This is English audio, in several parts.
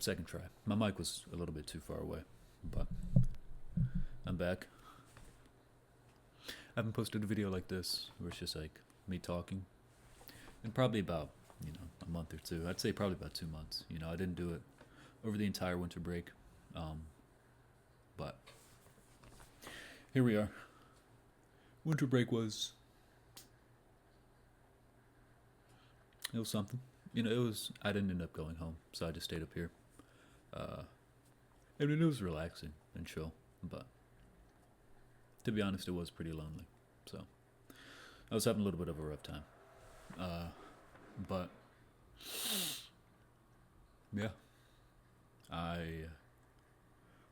Second try. My mic was a little bit too far away, but I'm back. I haven't posted a video like this where it's just like me talking in probably about, a month or two. I'd say probably about 2 months. I didn't do it over the entire winter break. But here we are. Winter break was, it was something. I didn't end up going home, so I just stayed up here. I mean, it was relaxing and chill, but to be honest, it was pretty lonely. So I was having a little bit of a rough time. But yeah,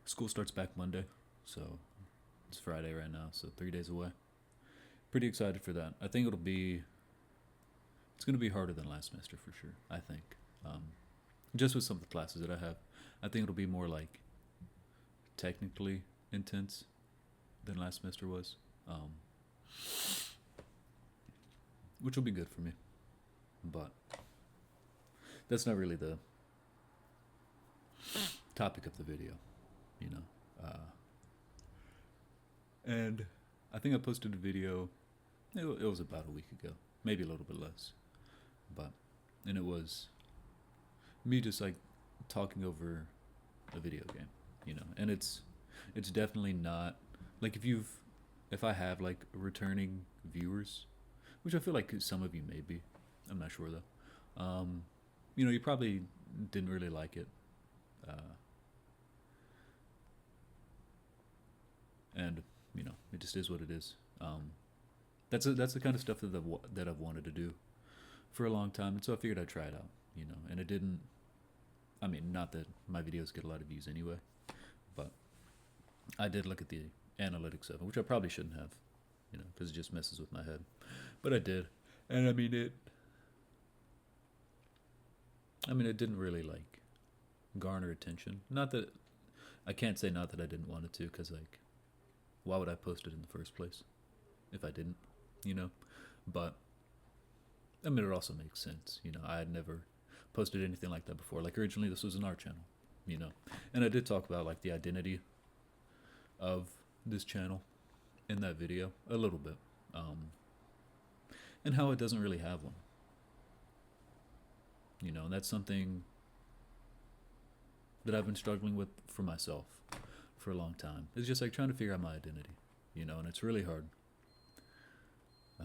school starts back Monday, so it's Friday right now, so 3 days away. Pretty excited for that. I think it's going to be harder than last semester for sure. I think, just with some of the classes that I have, I think it'll be more like technically intense than last semester was, which will be good for me. But that's not really the topic of the video, and I think I posted a video. It was about a week ago, maybe a little bit less, and it was me just like talking over a video game, and it's definitely not like if I have like returning viewers, which I feel like some of you may be. I'm not sure though. You probably didn't really like it, and it just is what it is. That's the kind of stuff that I've wanted to do for a long time, and so I figured I'd try it out. And it didn't. I mean, not that my videos get a lot of views anyway, but I did look at the analytics of it, which I probably shouldn't have, because it just messes with my head. But I did, and I mean it. It didn't really like garner attention. Not that I can't say not that I didn't want it to, because like, why would I post it in the first place if I didn't? But it also makes sense. I had never posted anything like that before. Like originally, this was an art channel, and I did talk about like the identity of this channel in that video a little bit, and how it doesn't really have one. And that's something that I've been struggling with for myself for a long time. It's just like trying to figure out my identity, and it's really hard. I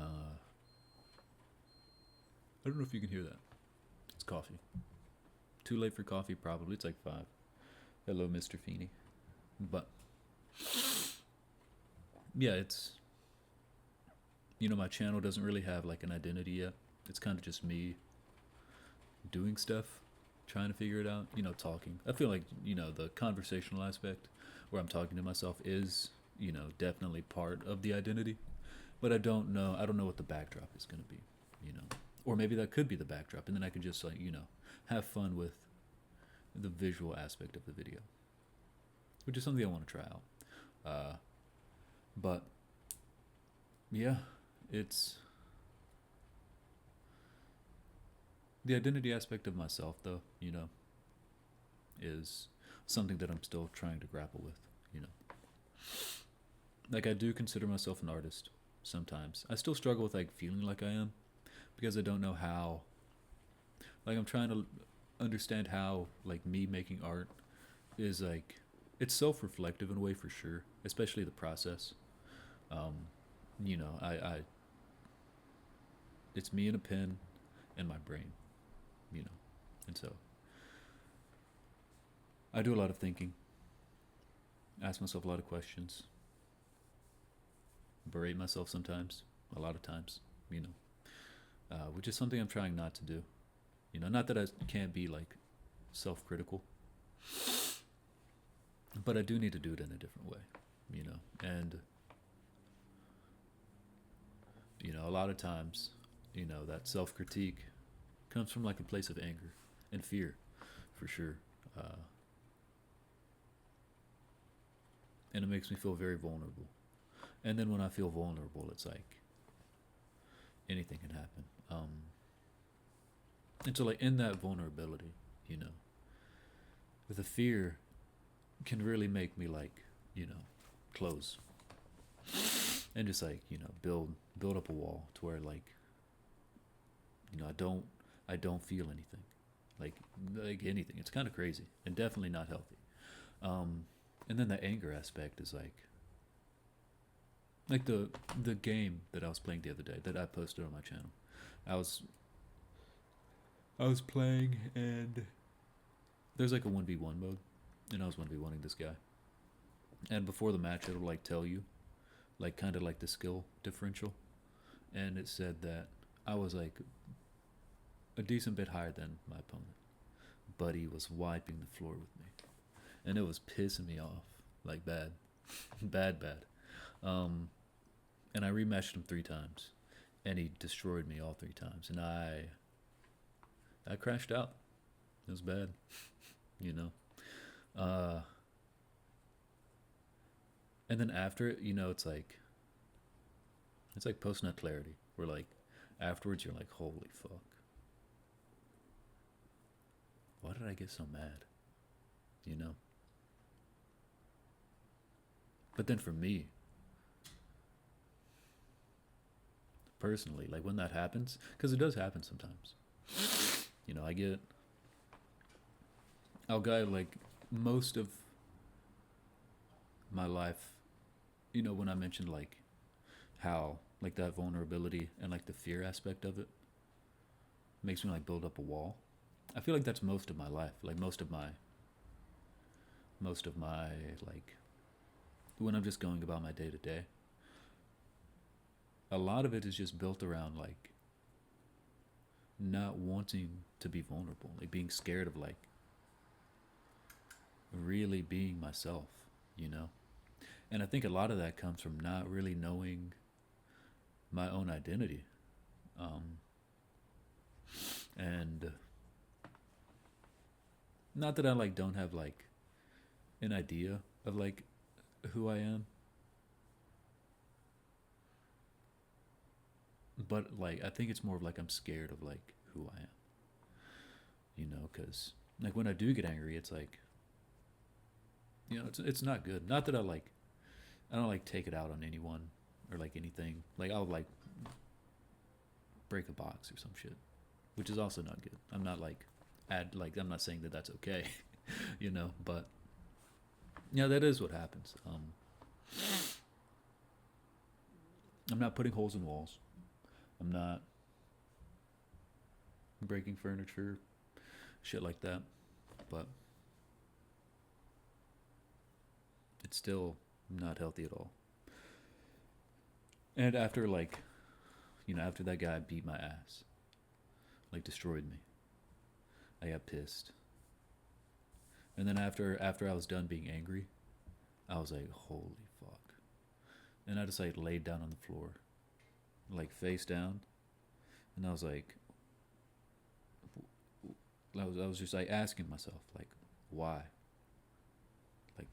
don't know if you can hear that. It's coffee. Too late for coffee, probably. It's like 5. Hello, Mr. Feeney. But yeah, it's my channel doesn't really have like an identity yet. It's kind of just me doing stuff, trying to figure it out, talking. I feel like, the conversational aspect where I'm talking to myself is, definitely part of the identity. But I don't know what the backdrop is going to be, Or maybe that could be the backdrop, and then I could just like, have fun with the visual aspect of the video, which is something I want to try out. But yeah, it's the identity aspect of myself, though, is something that I'm still trying to grapple with, Like, I do consider myself an artist sometimes. I still struggle with, like, feeling like I am, because I don't know how. Like, I'm trying to understand how, like, me making art is, like, it's self-reflective in a way for sure, especially the process. I it's me and a pen and my brain, and so I do a lot of thinking, ask myself a lot of questions, berate myself sometimes, a lot of times, which is something I'm trying not to do. Not that I can't be like self-critical, but I do need to do it in a different way, and a lot of times, that self-critique comes from like a place of anger and fear, for sure. And it makes me feel very vulnerable. And then when I feel vulnerable, it's like anything can happen. And so, like, in that vulnerability, the fear can really make me like, you know, close and just like, you know, build up a wall to where like, you know, I don't feel anything, like anything. It's kind of crazy and definitely not healthy. Um, and then the anger aspect is like the game that I was playing the other day that I posted on my channel. I was I was playing and there's like a 1v1 mode and I was 1v1ing this guy. And before the match it'll like tell you like kind of like the skill differential, and it said that I was like a decent bit higher than my opponent, but he was wiping the floor with me, and it was pissing me off like bad, bad. Um, and I rematched him 3 times, and he destroyed me all 3 times, and I crashed out. It was bad, you know. Uh, and then after it, you know, it's like post nut clarity, where like afterwards you're like, holy fuck, why did I get so mad, you know? But then for me personally, like when that happens, because it does happen sometimes, you know, I'll go like most of my life, you know, when I mentioned like how like that vulnerability and like the fear aspect of it makes me like build up a wall. I feel like that's most of my life, like most of my like when I'm just going about my day to day. A lot of it is just built around like not wanting to be vulnerable, like being scared of like really being myself, you know? And I think a lot of that comes from not really knowing my own identity. Um, and not that I like don't have like an idea of like who I am, but like I think it's more of like I'm scared of like who I am, you know, because like when I do get angry, it's like, you know, it's not good. Not that I don't like take it out on anyone or like anything. Like I'll like break a box or some shit, which is also not good. I'm not like I'm not saying that that's okay, you know, but yeah, that is what happens. I'm not putting holes in walls. I'm not breaking furniture, shit like that. But it's still not healthy at all. And after like, you know, after that guy beat my ass, like destroyed me, I got pissed. And then after I was done being angry, I was like, holy fuck. And I just like laid down on the floor, like face down, and I was like, I was just like asking myself like, why? Like,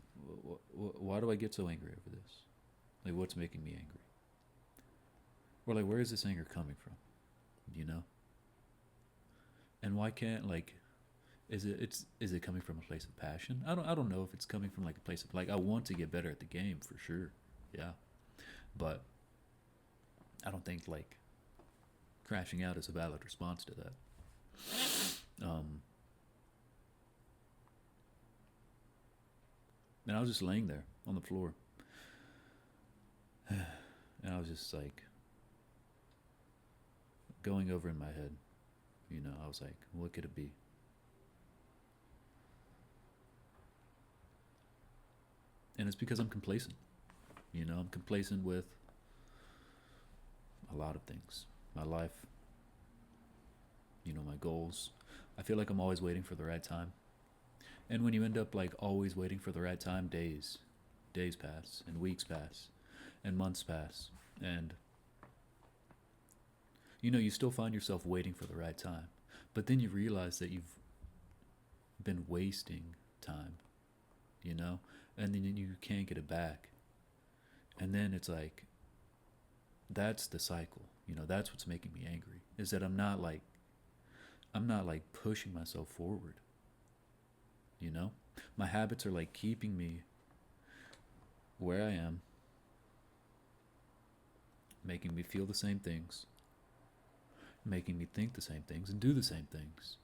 why do I get so angry over this? Like, what's making me angry? Or like, where is this anger coming from? You know? And why can't like, is it coming from a place of passion? I don't know if it's coming from like a place of like I want to get better at the game for sure, yeah, but I don't think like crashing out is a valid response to that. Um, and I was just laying there on the floor, and I was just like going over in my head. You know, I was like, what could it be? And it's because I'm complacent. You know, I'm complacent with a lot of things. My life, you know, my goals. I feel like I'm always waiting for the right time. And when you end up like always waiting for the right time, days pass and weeks pass and months pass, and you know, you still find yourself waiting for the right time. But then you realize that you've been wasting time, you know? And then you can't get it back. And then it's like that's the cycle. You know, that's what's making me angry. Is that I'm not like pushing myself forward, you know? My habits are like keeping me where I am, making me feel the same things, making me think the same things and do the same things.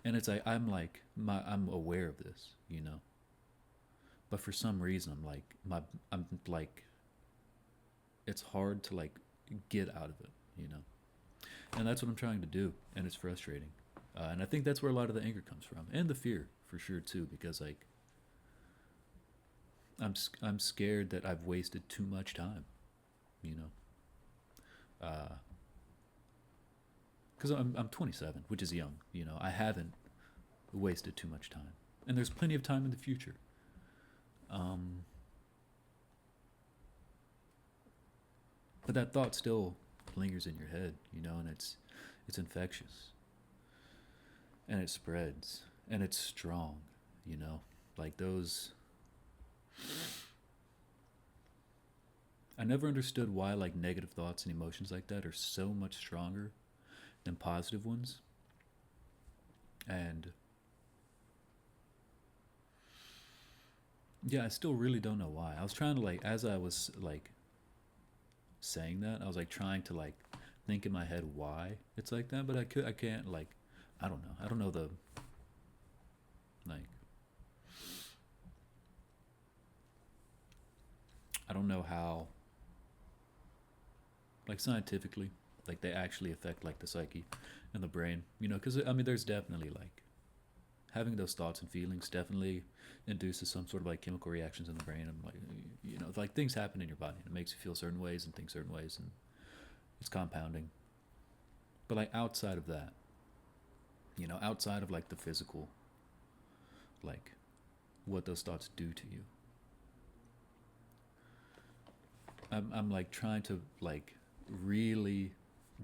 And it's like I'm aware of this, you know. But for some reason I'm like it's hard to like get out of it, you know. And that's what I'm trying to do, and it's frustrating. And I think that's where a lot of the anger comes from, and the fear for sure too, because like I'm scared that I've wasted too much time, you know. Because I'm 27, which is young, you know. I haven't wasted too much time, and there's plenty of time in the future. Um, but that thought still lingers in your head, you know, and it's infectious, and it spreads, and it's strong, you know, like those. I never understood why like negative thoughts and emotions like that are so much stronger than positive ones. And yeah, I still really don't know why. I was trying to like, as I was like saying that, I was like trying to like think in my head why it's like that, but I can't like, I don't know. I don't know the like, I don't know how like scientifically like they actually affect like the psyche and the brain, you know, because I mean there's definitely like having those thoughts and feelings definitely induces some sort of like chemical reactions in the brain, and like, you know, like things happen in your body and it makes you feel certain ways and think certain ways, and it's compounding. But like outside of that, you know, outside of like the physical, like what those thoughts do to you, I'm like trying to like really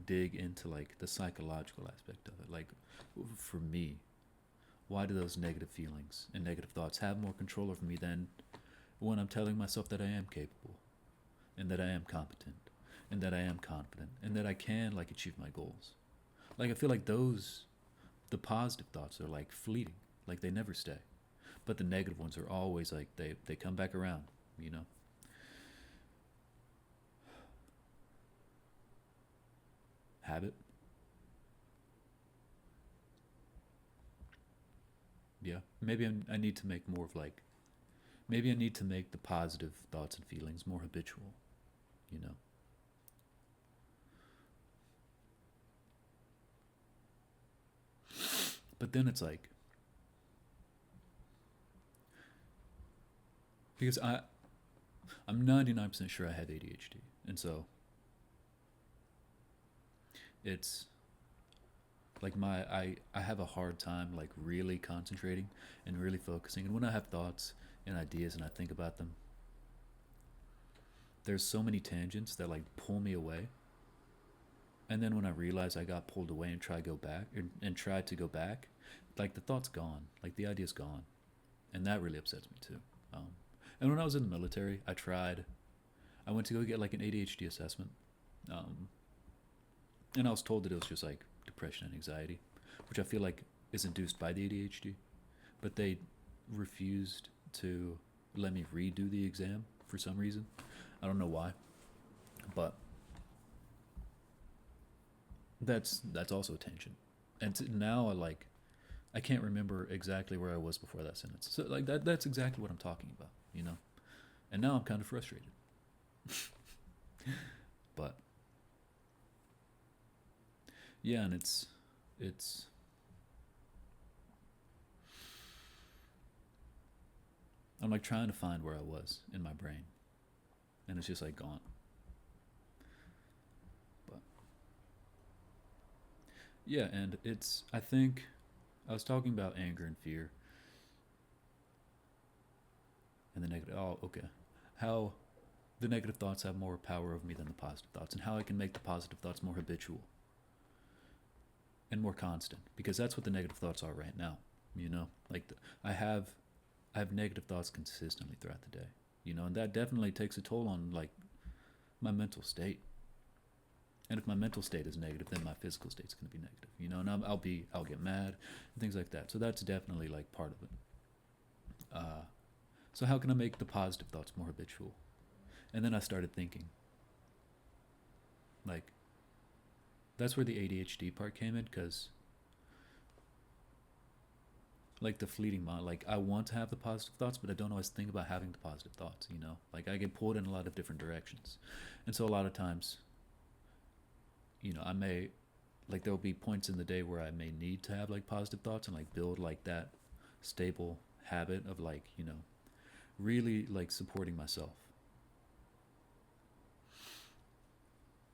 dig into like the psychological aspect of it. Like for me, why do those negative feelings and negative thoughts have more control over me than when I'm telling myself that I am capable, and that I am competent, and that I am confident, and that I can like achieve my goals? Like I feel like those, the positive thoughts are like fleeting, like they never stay, but the negative ones are always like they come back around, you know. Habit. Yeah, maybe I need to make more of like, maybe I need to make the positive thoughts and feelings more habitual, you know. But then it's like, because I'm 99% sure I have ADHD, and so it's like I have a hard time like really concentrating and really focusing. And when I have thoughts and ideas and I think about them, there's so many tangents that like pull me away. And then when I realize I got pulled away and try to go back, like the thought's gone, like the idea's gone, and that really upsets me too. Um, and when I was in the military, I went to go get like an ADHD assessment, um, and I was told that it was just like depression and anxiety, which I feel like is induced by the ADHD. But they refused to let me redo the exam for some reason. I don't know why, but that's also tension. And now I can't remember exactly where I was before that sentence. So like that's exactly what I'm talking about, you know. And now I'm kind of frustrated. But yeah, and it's I'm like trying to find where I was in my brain, and it's just like gone. But yeah, and it's I think I was talking about anger and fear and the negative. Oh, okay. How the negative thoughts have more power over me than the positive thoughts, and how I can make the positive thoughts more habitual and more constant, because that's what the negative thoughts are right now. You know, like I have I have negative thoughts consistently throughout the day. You know, and that definitely takes a toll on like my mental state. And if my mental state is negative, then my physical state's going to be negative. You know, and I'll get mad and things like that. So that's definitely like part of it. Uh, so how can I make the positive thoughts more habitual? And then I started thinking, like, that's where the ADHD part came in, because like the fleeting mind, like I want to have the positive thoughts, but I don't always think about having the positive thoughts, you know? Like I get pulled in a lot of different directions. And so a lot of times, I may, like there'll be points in the day where I may need to have like positive thoughts and like build like that stable habit of like, really like supporting myself.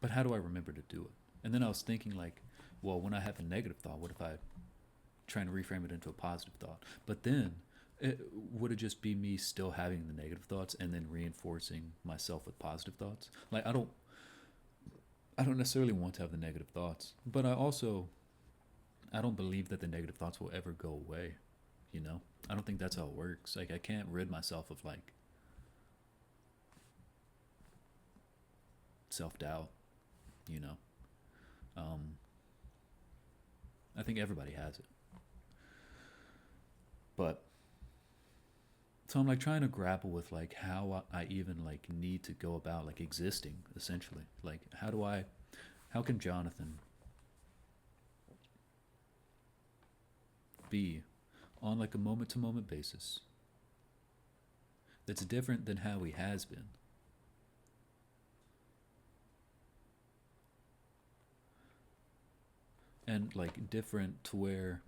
But how do I remember to do it? And then I was thinking like, well, when I have a negative thought, what if I try and reframe it into a positive thought? But then would it just be me still having the negative thoughts and then reinforcing myself with positive thoughts? Like I don't necessarily want to have the negative thoughts, but I don't believe that the negative thoughts will ever go away, you know? I don't think that's how it works. Like I can't rid myself of like self-doubt, you know. Um I think everybody has it. But so I'm like trying to grapple with like how I even like need to go about like existing essentially. Like how can Jonathan be on like a moment to moment basis that's different than how he has been? And like different to where,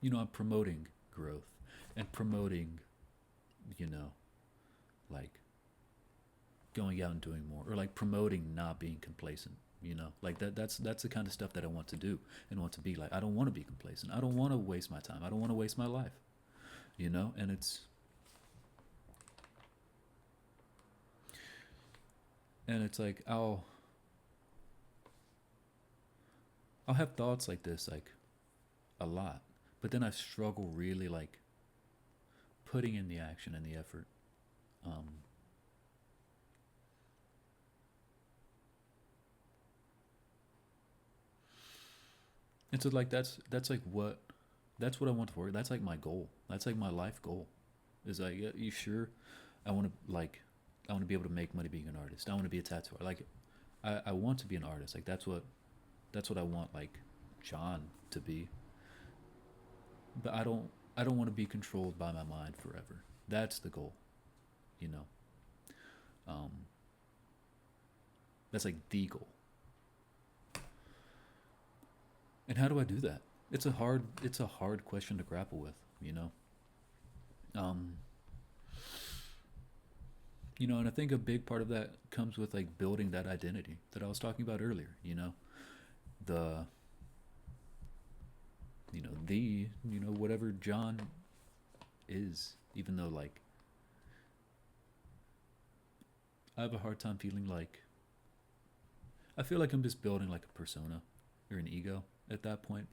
I'm promoting growth and promoting, you know, like going out and doing more, or like promoting not being complacent, like that's the kind of stuff that I want to do and want to be. Like I don't want to be complacent, I don't want to waste my time, I don't want to waste my life, and it's like I'll have thoughts like this like a lot, but then I struggle really like putting in the action and the effort. um and so like that's what I want to work. That's like my goal. That's like my life goal. Is like, yeah, you sure? I want to be able to make money being an artist. I want to be a tattooer. Like, I want to be an artist. Like that's what I want. Like, John to be. But I don't want to be controlled by my mind forever. That's the goal. You know. Um. That's like the goal. And how do I do that? It's a hard question to grapple with. Um. And I think a big part of that comes with like building that identity that I was talking about earlier. The whatever John is, even though like I have a hard time feeling like I feel like I'm just building like a persona or an ego at that point.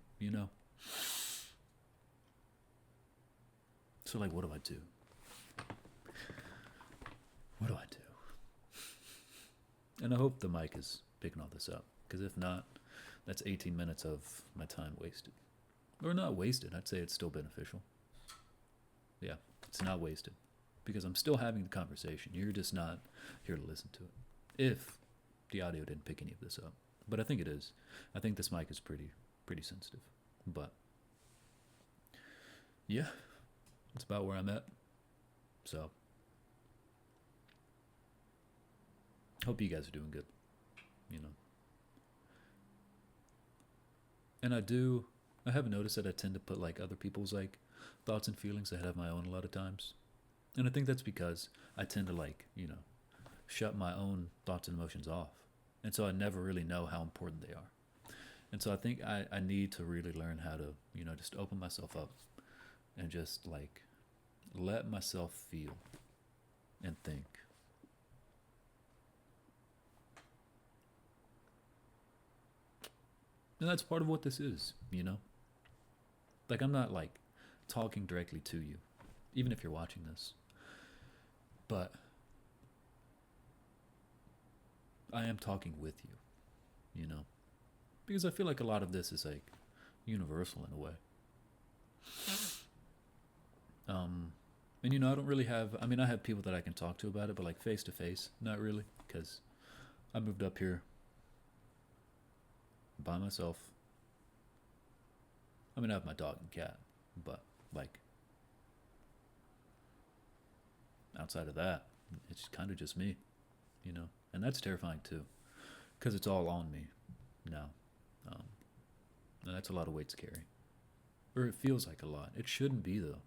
So like what do I do? What do I do? And I hope the mic is picking all this up, because if not, that's 18 minutes of my time wasted. Or not wasted, I'd say it's still beneficial. Yeah, it's not wasted, because I'm still having the conversation. You're just not here to listen to it. If the audio didn't pick any of this up. But I think it is. I think this mic is pretty sensitive. But yeah, that's about where I'm at. So hope you guys are doing good. You know. And I have noticed that I tend to put like other people's like thoughts and feelings ahead of my own a lot of times. And I think that's because I tend to like, shut my own thoughts and emotions off. And so I never really know how important they are. And so I think I need to really learn how to, just open myself up and just like let myself feel and think. And that's part of what this is. Like I'm not like talking directly to you, even if you're watching this. But I am talking with you. Because I feel like a lot of this is like universal in a way. Um And I don't really have. I mean, I have people that I can talk to about it, but like face to face, not really, because I moved up here by myself. I mean, I have my dog and cat, but like outside of that, it's kind of just me, and that's terrifying too, because it's all on me now, um, and that's a lot of weight to carry, or it feels like a lot. It shouldn't be though.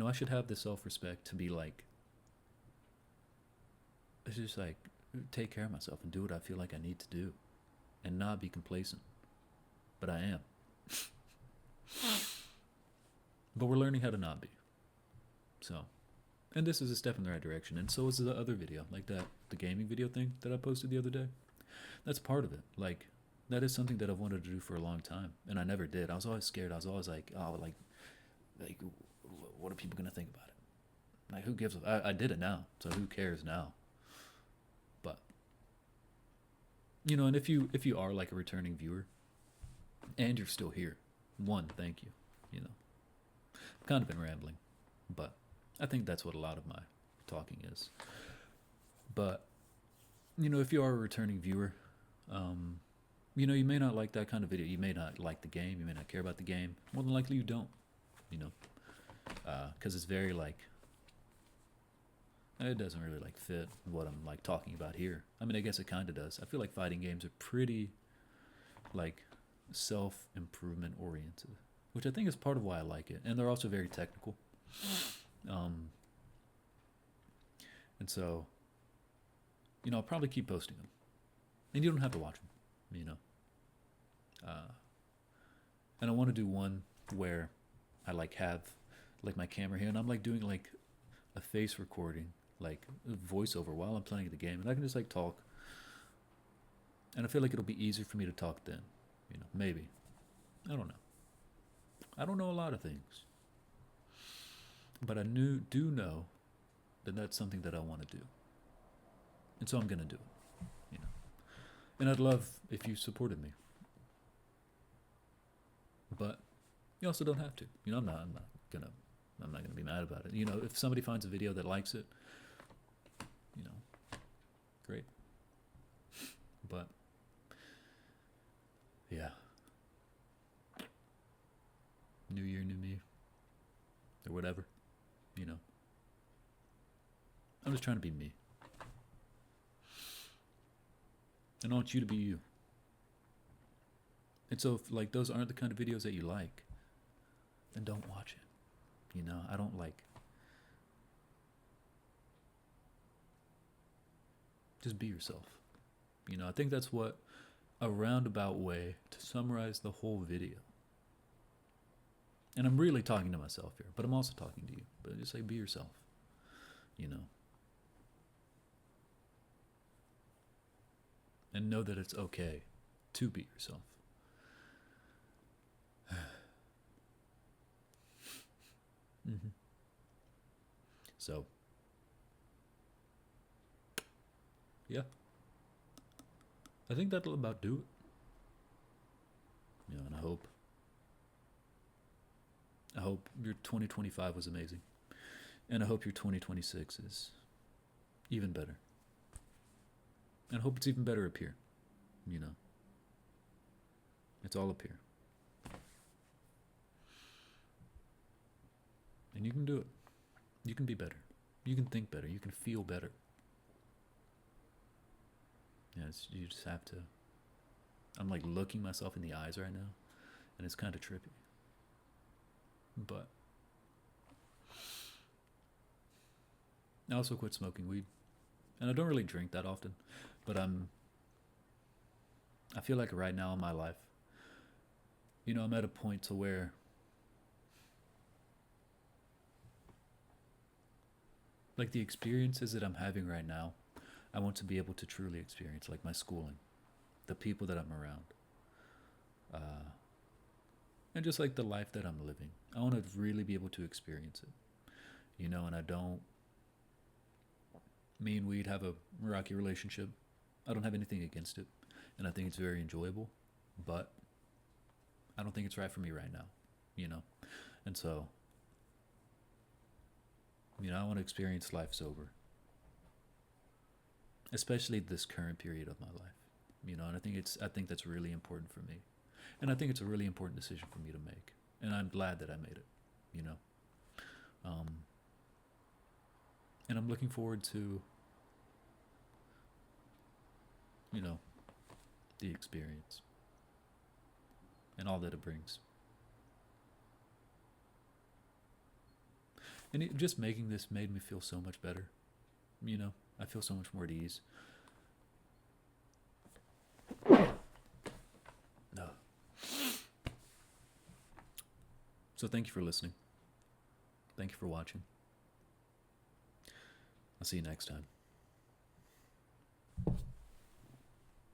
I should have the self-respect to be like, it's just like take care of myself and do what I feel like I need to do, and not be complacent. But I am. But we're learning how to not be. So, and this is a step in the right direction. And so is the other video, like the gaming video thing that I posted the other day. That's part of it. Like, that is something that I've wanted to do for a long time, and I never did. I was always scared. I was always like, oh, like, what are people gonna think about it? Like, who gives? I did it now, so who cares now? But and if you are like a returning viewer, and you're still here, one, thank you. I've kind of been rambling, but I think that's what a lot of my talking is. But if you are a returning viewer, you may not like that kind of video. You may not like the game. You may not care about the game. More than likely, you don't. Because it's very like, it doesn't really like fit what I'm like talking about here. I mean, I guess it kind of does. I feel like fighting games are pretty like self-improvement oriented, which I think is part of why I like it. And they're also very technical. And so, I'll probably keep posting them. And you don't have to watch them, and I want to do one where I like have like my camera here and I'm like doing like a face recording, like voiceover while I'm playing the game, and I can just like talk. And I feel like it'll be easier for me to talk then, maybe. I don't know. I don't know a lot of things, but I do know that that's something that I want to do, and so I'm gonna do it. And I'd love if you supported me, but you also don't have to. I'm not gonna be mad about it. If somebody finds a video that likes it, great. But yeah, new year, new me, or whatever. I'm just trying to be me, and I want you to be you. And so, if like those aren't the kind of videos that you like, then don't watch it. I don't like. Just be yourself. I think that's what a roundabout way to summarize the whole video. And I'm really talking to myself here, but I'm also talking to you. But just like be yourself. And know that it's okay to be yourself. Mm-hmm. So, yeah. I think that'll about do it. And I hope your 2025 was amazing. And I hope your 2026 is even better. And I hope it's even better up here. It's all up here. And you can do it. You can be better. You can think better. You can feel better. Yeah, you just have to. I'm like looking myself in the eyes right now, and it's kind of trippy. But I also quit smoking weed, and I don't really drink that often, but I feel like right now in my life, I'm at a point to where like the experiences that I'm having right now, I want to be able to truly experience, like my schooling, the people that I'm around, and just like the life that I'm living. I want to really be able to experience it, and I don't. Me and weed have a rocky relationship. I don't have anything against it, and I think it's very enjoyable, but I don't think it's right for me right now, And so, I want to experience life sober, especially this current period of my life. And I think that's really important for me, and I think it's a really important decision for me to make, and I'm glad that I made it. You know, um, and I'm looking forward to the experience and all that it brings. And just making this made me feel so much better. I feel so much more at ease. No. So thank you for listening. Thank you for watching. I'll see you next time.